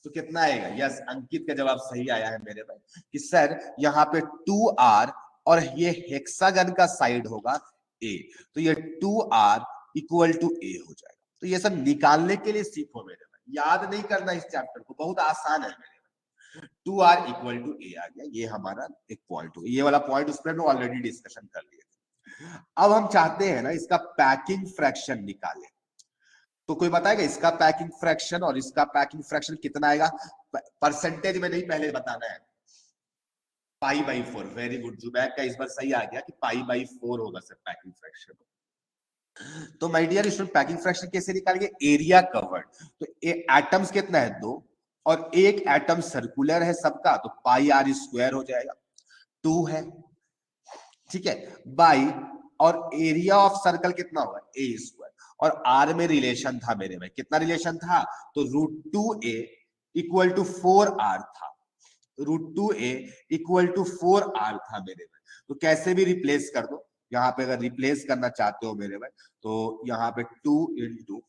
तो कितना आएगा? यस, अंकित का जवाब सही आया है मेरे भाई कि सर यहाँ पे 2r, और ये हेक्सागन का साइड होगा ए, तो ये 2r इक्वल टू ए हो जाएगा। तो ये सब निकालने के लिए सीखो मेरे भाई, याद नहीं करना इस चैप्टर को, बहुत आसान है मेरे भाई। 2r इक्वल टू ए आ गया, ये हमारा एक पॉइंट हो गया। ये वाला पॉइंट उस पर ऑलरेडी डिस्कशन कर लिए थे। अब हम चाहते हैं ना इसका पैकिंग फ्रैक्शन निकालें, तो कोई बताएगा इसका पैकिंग फ्रैक्शन और इसका पैकिंग फ्रैक्शन कितना आएगा? परसेंटेज में नहीं, पहले बताना है। π/4, वेरी गुड। जुबैर का इस बार सही आ गया कि π/4 होगा सर पैकिंग फ्रैक्शन। तो my dear student, packing fraction कैसे निकालेंगे? एरिया कवर्ड, तो एटम्स कितना है? 2, और एक एटम सर्कुलर है सबका, तो πr² हो जाएगा, 2 है, ठीक है, बाई, और एरिया ऑफ सर्कल कितना होगा? a², और r में रिलेशन था मेरे में, कितना रिलेशन था? तो √2a इक्वल टू 4r था, √2a इक्वल टू 4r था मेरे में। तो कैसे भी रिप्लेस कर दो, यहाँ पे अगर रिप्लेस करना चाहते हो मेरे में, तो यहाँ पे 2 इंटू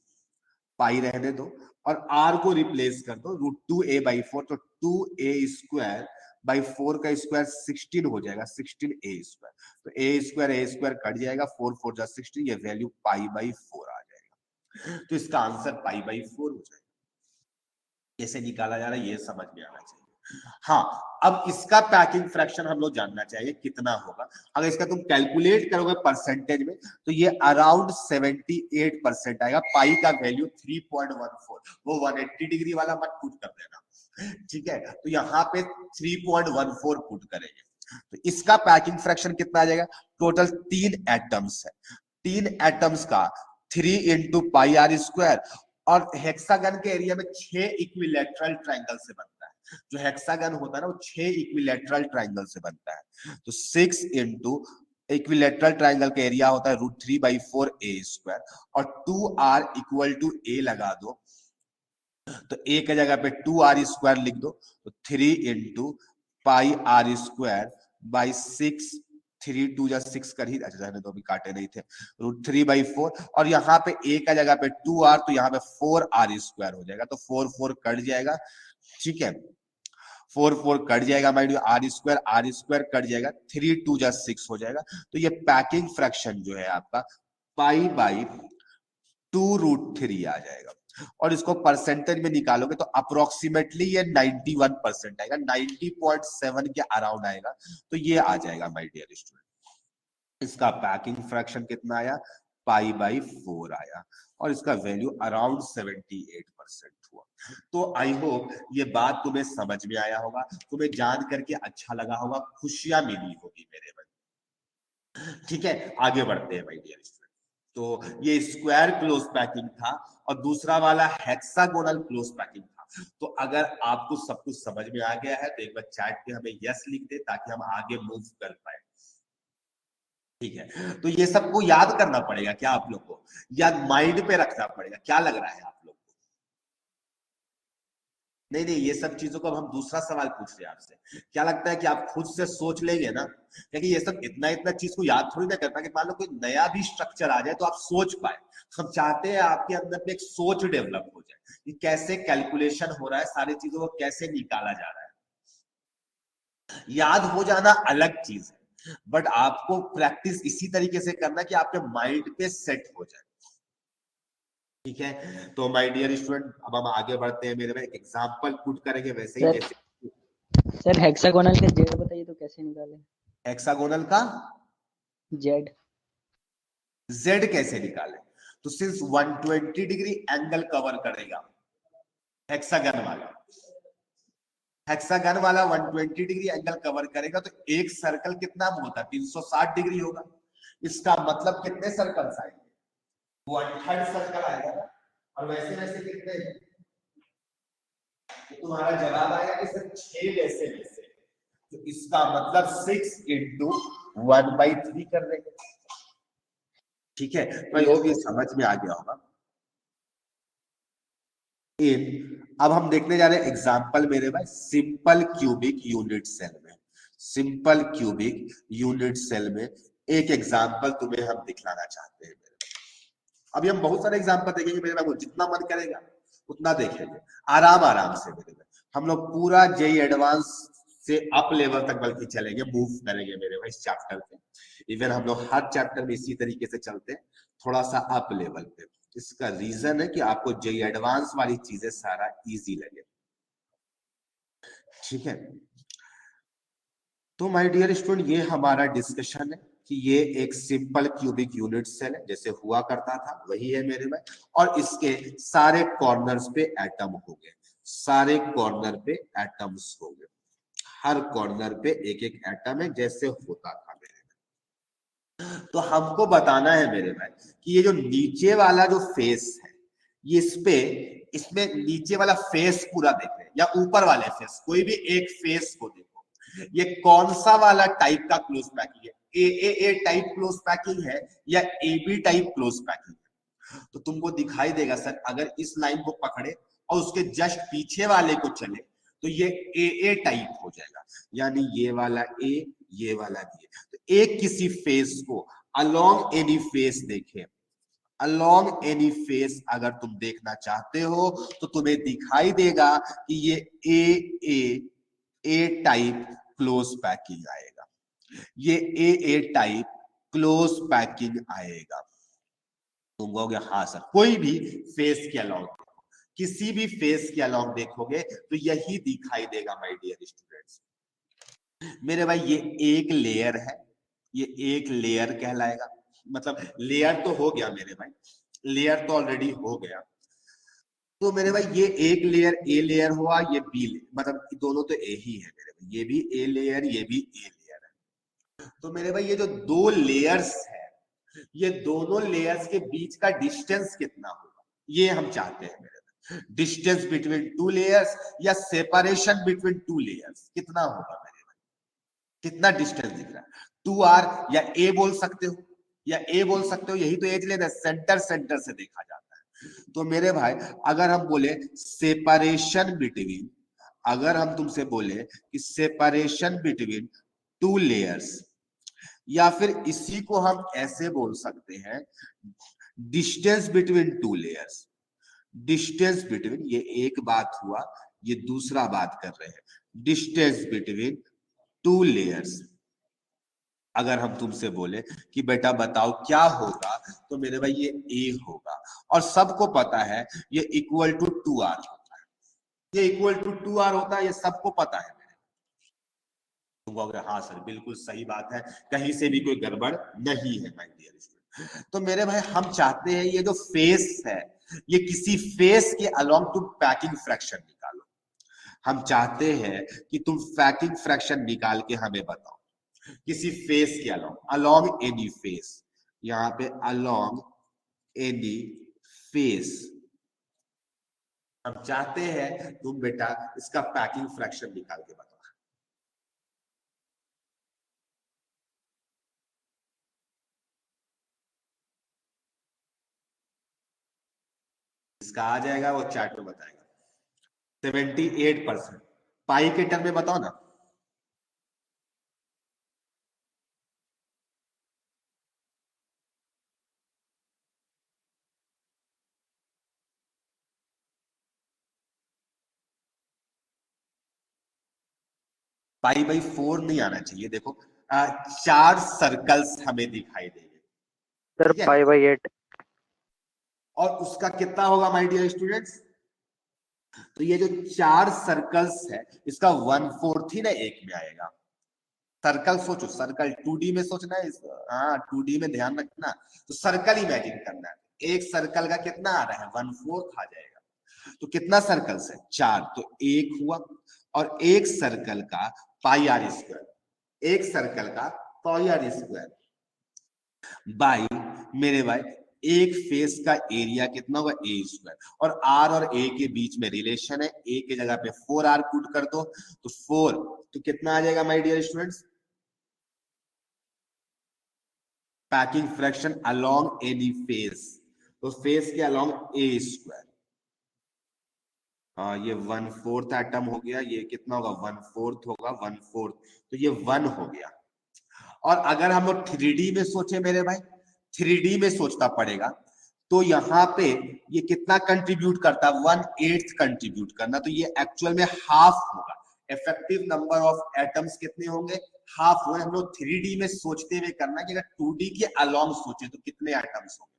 पाई रहने दो, और r को रिप्लेस कर दो √2a/4, तो 2a² बाई 4 का स्क्वायर 16 हो जाएगा, 16a²। तो a² कट जाएगा, 4 4 जा 16, ये वैल्यू π/4 आ जाएगा। तो इसका आंसर π/4 हो जाएगा। कैसे निकाला जा रहा है ये समझ में आना चाहिए। हाँ, अब इसका पैकिंग फ्रैक्शन हम लोग जानना चाहिए कितना होगा। अगर इसका तुम कैलकुलेट करोगे परसेंटेज में, तो ये अराउंड 78% आएगा। पाई का वैल्यू 3.14, वो 180 डिग्री वाला मत पुट कर देना, ठीक है। तो यहाँ पे 3.14 पुट करेंगे, तो इसका पैकिंग फ्रैक्शन कितना आ जाएगा? टोटल 3 एटम्स है, 3 एटम्स का 3 इंटू πr², और हेक्सागन के एरिया में 6 इक्विलैटरल ट्रायंगल से बनता है। जो हेक्सागन होता है ना, वो 6 इक्विलैटरल ट्रायंगल से बनता है। तो 6 इंटू इक्विलैटरल ट्रायंगल का एरिया होता है √3/4a², और 2r इक्वल टू a लगा दो, तो a के जगह पे 2r² लिख दो, तो 3 इंटू πr² बाई 6, 3 2 जा 6 कर ही, अच्छा रहने दो, अभी काटे नहीं थे, √3/4, और यहाँ पे a का जगह पे 2r, तो यहाँ पे 4r² हो जाएगा, तो 4 4 कट जाएगा, ठीक है, 4 4 कट जाएगा माइंड, r² कट जाएगा, 3 2 जा 6 हो जाएगा। तो ये पैकिंग फ्रैक्शन जो है आपका π/2√3 आ जाएगा। और इसको परसेंटेज में निकालोगे तो अप्रोक्सीमेटली ये 91% आएगा, 90.7 के अराउंड आएगा। तो ये आ जाएगा माय डियर स्टूडेंट। इसका पैकिंग फ्रैक्शन कितना आया? π/4 आया, और इसका वैल्यू अराउंड 78% हुआ। तो आई होप ये बात तुम्हें समझ में आया होगा, तुम्हें जान करके अच्छा लगा होगा, खुशियां मिली होगी मेरे मन, ठीक है। आगे बढ़ते हैं माय डियर स्टूडेंट। तो ये स्क्वायर क्लोज पैकिंग था, और दूसरा वाला हेक्सागोनल क्लोज पैकिंग था। तो अगर आपको सब कुछ समझ में आ गया है तो एक बार चैट पे हमें यस लिख दे, ताकि हम आगे मूव कर पाए। ठीक है, तो ये सबको याद करना पड़ेगा क्या आप लोग को, या माइंड पे रखना पड़ेगा, क्या लग रहा है आप लोग को? नहीं नहीं, ये सब चीजों को अब हम दूसरा सवाल पूछ रहे हैं आपसे, क्या लगता है कि आप खुद से सोच लेंगे ना? क्योंकि ये सब इतना इतना चीज को याद थोड़ी ना करता, कि मान लो कोई नया भी स्ट्रक्चर आ जाए तो आप सोच पाए। हम चाहते हैं आपके अंदर में एक सोच डेवलप हो जाए कि कैसे कैलकुलेशन हो रहा है, सारी चीजों को कैसे निकाला जा रहा है। याद हो जाना अलग चीज है, बट आपको प्रैक्टिस इसी तरीके से करना कि आपके माइंड पे सेट हो जाए। ठीक है, तो माय डियर स्टूडेंट, अब हम आगे बढ़ते हैं। मेरे में एक एग्जांपल पुट करेंगे वैसे ही, जैसे सर हेक्सागोनल का जेड बताइए तो कैसे निकालें? हेक्सागोनल का जेड जेड कैसे निकालें? तो सिंस 120 डिग्री एंगल कवर करेगा हेक्सागन वाला, 120 डिग्री एंगल कवर करेगा, तो एक सर्कल कितना होता है? 360 डिग्री होगा। इसका मतलब कितने सर्कल्स आएंगे? 1/3 सर्कल आएगा ना। और वैसे वैसे कितने? तो तुम्हारा जवाब आएगा कि सर 6 वैसे वैसे। तो इसका मतलब 6 × 1/3 कर देंगे। ठीक है, तो ये भी समझ में आ गया होगा। अब हम देखने जा रहे हैं एग्जांपल मेरे भाई, सिंपल क्यूबिक यूनिट सेल में। सिंपल क्यूबिक यूनिट सेल में एक एग्जांपल तुम्हें हम दिखलाना चाहते हैं मेरे भाई। अभी हम बहुत सारे एग्जांपल देखेंगे मेरे भाई, जितना मन करेगा उतना देखेंगे, आराम आराम से मेरे भाई। हम लोग पूरा जेई एडवांस से अप लेवल तक बल्कि चलेंगे, मूव करेंगे मेरे भाई इस चैप्टर पे। इवन हम लोग हर चैप्टर में इसी तरीके से चलते हैं, थोड़ा सा अप लेवल पे। इसका रीजन है कि आपको जेई एडवांस वाली चीजें सारा इजी लगे। ठीक है, तो माय डियर स्टूडेंट, ये हमारा डिस्कशन है कि ये एक सिंपल क्यूबिक यूनिट सेल है, जैसे हुआ करता था वही है मेरे में। और इसके सारे कॉर्नर्स पे एटम हो गए, सारे कॉर्नर पे एटम्स हो गए, हर कॉर्नर पे एक एक एटम है, जैसे होता था मेरे में। तो हमको बताना है मेरे भाई कि ये जो नीचे वाला जो फेस है, ये इसमें नीचे वाला फेस पूरा देख रहे हैं, या ऊपर वाले फेस, कोई भी एक फेस को देखो, ये कौन सा वाला टाइप का क्लोज पैकिंग है? ए टाइप क्लोज पैकिंग है या A B type close packing है? तो तुमको दिखाई देगा सर, अगर इस लाइन को पकड़े और उसके जस्ट पीछे वाले को चले तो ये ए टाइप हो जाएगा, यानी ये वाला ए, ये वाला बी। तो एक किसी फेस को अलोंग एनी फेस देखे, अलोंग एनी फेस अगर तुम देखना चाहते हो तो तुम्हें दिखाई देगा कि ये ए टाइप क्लोज पैकिंग आएगा, ये ए टाइप क्लोज पैकिंग आएगा। तुम कहोगे हाँ सर, कोई भी फेस के अलाउंग, किसी भी फेस के अलाउंग देखोगे तो यही दिखाई देगा माय डियर स्टूडेंट्स। मेरे भाई ये एक लेयर है, ये एक लेयर कहलाएगा। मतलब लेयर तो हो गया मेरे भाई, लेयर तो ऑलरेडी हो गया। तो मेरे भाई ये एक लेयर ए लेयर हुआ, ये बी, मतलब दोनों तो ए ही है मेरे भाई, ये भी ए लेयर, ये भी ए लेयर है। तो मेरे भाई ये जो दो लेयर्स है, ये दोनों लेयर्स के बीच का डिस्टेंस कितना होगा, ये हम चाहते हैं मेरे भाई। डिस्टेंस बिटवीन टू लेयर्स या सेपरेशन बिटवीन टू लेयर्स कितना होगा मेरे भाई? कितना डिस्टेंस दिख रहा है? 2r या ए बोल सकते हो, या ए बोल सकते हो, यही तो एज लेना, सेंटर सेंटर से देखा जाता है। तो मेरे भाई अगर हम बोले सेपरेशन बिटवीन, अगर हम तुमसे बोले कि सेपरेशन बिटवीन टू लेयर्स, या फिर इसी को हम ऐसे बोल सकते हैं, distance between two layers. Distance between, ये एक बात हुआ, ये दूसरा बात कर रहे हैं डिस्टेंस बिटवीन टू लेयर्स। अगर हम तुमसे बोले कि बेटा बताओ क्या होगा, तो मेरे भाई ये ए होगा, और सबको पता है ये इक्वल टू 2r होता है, ये इक्वल टू 2r होता है, ये सबको पता है। तुम कहोगे हाँ सर बिल्कुल सही बात है, कहीं से भी कोई गड़बड़ नहीं है माय डियर स्टूडेंट। तो मेरे भाई हम चाहते हैं ये जो फेस है, ये किसी फेस के अलोंग तुम पैकिंग फ्रैक्शन निकालो। हम चाहते हैं कि तुम पैकिंग फ्रैक्शन निकाल के हमें बताओ किसी फेस के अलोंग, अलोंग एनी फेस, यहाँ पे अलोंग एनी फेस हम चाहते हैं तुम बेटा इसका पैकिंग फ्रैक्शन निकाल के बताओ। इसका आ जाएगा, वो चैट में बताएगा। 78%। पाई के टर्म में बताओ ना। पाई बाई 4 नहीं आना चाहिए। देखो 4 सर्कल्स हमें दिखाई देंगे, सर ठीक है? Pi by 8। और उसका कितना होगा माय डियर स्टूडेंट्स? तो ये जो 4 सर्कल्स है इसका 1/4 ही ना एक में आएगा। सर्कल सोचो, सर्कल 2D में सोचना है। हाँ 2D में ध्यान रखना। तो सर्कल इमेजिन करना है। एक सर्कल का कितना आ रहा है? 1/4 आ जाएगा। तो कितना सर्कल्स है? 4। तो एक हुआ, और एक सर्कल का पाई आर स्क्वायर, एक सर्कल का पाई आर स्क्वायर बाई मेरे भाई एक फेस का एरिया कितना होगा? ए स्क्वायर। और आर और ए के बीच में रिलेशन है, ए की जगह पे 4r पुट कर दो तो 4, तो कितना आ जाएगा my dear students? Packing fraction along any face, तो फेस के अलोंग ए स्क्वायर। हाँ ये 1/4 एटम हो गया। ये कितना होगा? 1/4 होगा, 1/4, तो ये 1 हो गया। और अगर हम लोग 3D में सोचे मेरे भाई, 3D में सोचना पड़ेगा, तो यहाँ पे ये कितना कंट्रीब्यूट करता है? 1/8 कंट्रीब्यूट करना, तो ये एक्चुअल में हाफ होगा। इफेक्टिव नंबर ऑफ एटम्स कितने होंगे? हाफ होंगे। हम लोग 3D में सोचते हुए करना कि अगर 2D के अलोंग सोचे तो कितने एटम्स होंगे,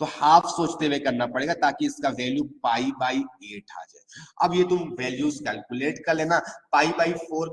तो हाफ सोचते हुए करना पड़ेगा ताकि इसका वैल्यू पाई बाई 8 आ जाए। अब ये तुम वैल्यूज कैलकुलेट कर लेना। Pi by 4